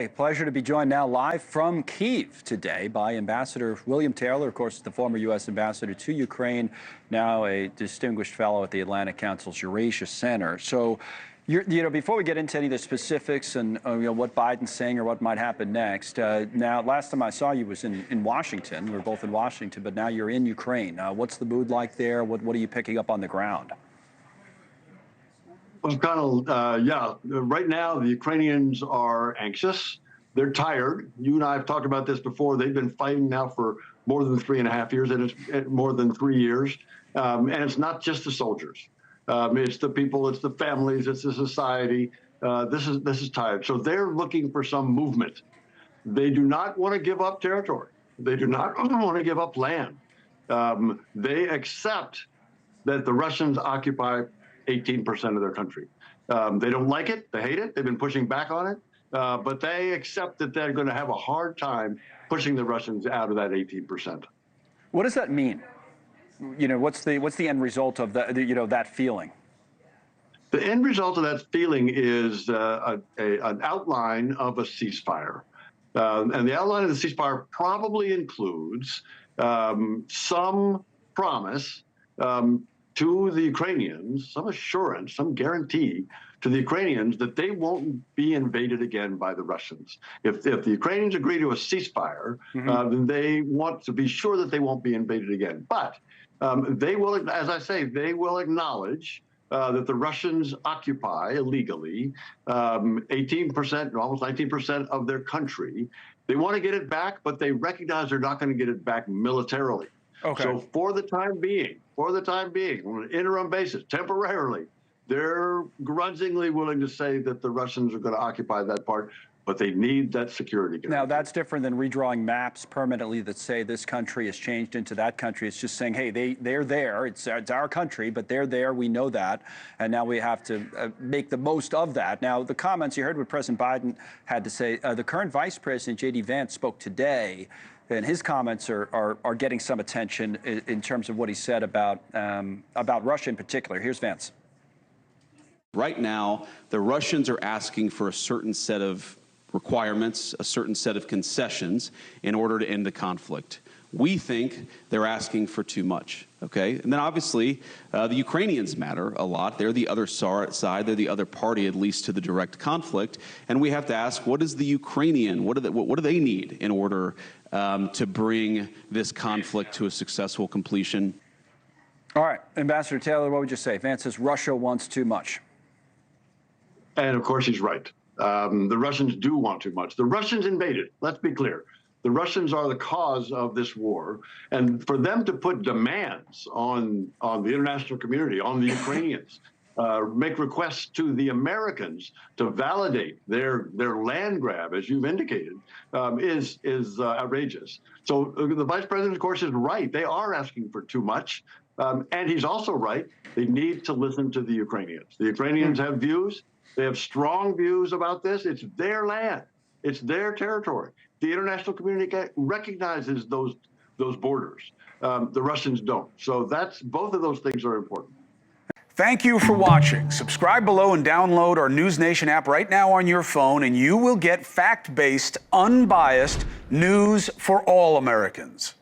A pleasure to be joined now live from Kyiv today by Ambassador William Taylor, of course, the former U.S. ambassador to Ukraine, now a distinguished fellow at the Atlantic Council's Eurasia Center. So, before we get into any of the specifics and what Biden's saying or what might happen next, now, last time I saw you was in Washington. We were both in Washington, but now you're in Ukraine. What's the mood like there? What are you picking up on the ground? Well, Connell, right now the Ukrainians are anxious. They're tired. You and I have talked about this before. They've been fighting now for more than 3.5 years, and it's more than 3 years. And it's not just the soldiers. It's the people, it's the families, it's the society. This is tired. So they're looking for some movement. They do not want to give up territory. They do not want to give up land. They accept that the Russians occupy 18% of their country. They don't like it. They hate it. They've been pushing back on it. But they accept that they're going to have a hard time pushing the Russians out of that 18%. What does that mean? What's the end result of that feeling? The end result of that feeling is an outline of a ceasefire. And the outline of the ceasefire probably includes some promise to the Ukrainians, some assurance, some guarantee to the Ukrainians that they won't be invaded again by the Russians. If the Ukrainians agree to a ceasefire, then they want to be sure that they won't be invaded again. But they will, as I say, they will acknowledge that the Russians occupy illegally 18%, almost 19% of their country. They want to get it back, but they recognize they're not going to get it back militarily. Okay. So for the time being, on an interim basis, temporarily, they're grudgingly willing to say that the Russians are going to occupy that part, but they need that security guarantee. Now, that's different than redrawing maps permanently that say this country has changed into that country. It's just saying, hey, they're there. It's our country, but they're there. We know that. And now we have to make the most of that. Now, the comments you heard what President Biden had to say, the current Vice President, J.D. Vance, spoke today. And his comments are getting some attention in terms of what he said about Russia in particular. Here's Vance. Right now, the Russians are asking for a certain set of requirements, a certain set of concessions in order to end the conflict. We think they're asking for too much, okay? And then obviously, the Ukrainians matter a lot. They're the other side. They're the other party, at least to the direct conflict. And we have to ask, what is the Ukrainian, what do they need in order to bring this conflict to a successful completion? All right, Ambassador Taylor, what would you say? Vance says Russia wants too much. And of course, he's right. The Russians do want too much. The Russians invaded. Let's be clear. The Russians are the cause of this war. And for them to put demands on the international community, on the Ukrainians, make requests to the Americans to validate their land grab, as you've indicated, is outrageous. So the Vice President, of course, is right. They are asking for too much. And he's also right. They need to listen to the Ukrainians. The Ukrainians have views. They have strong views about this. It's their land. It's their territory. The international community recognizes those borders. The Russians don't. So both of those things are important. Thank you for watching. Subscribe below and download our NewsNation app right now on your phone, and you will get fact-based, unbiased news for all Americans.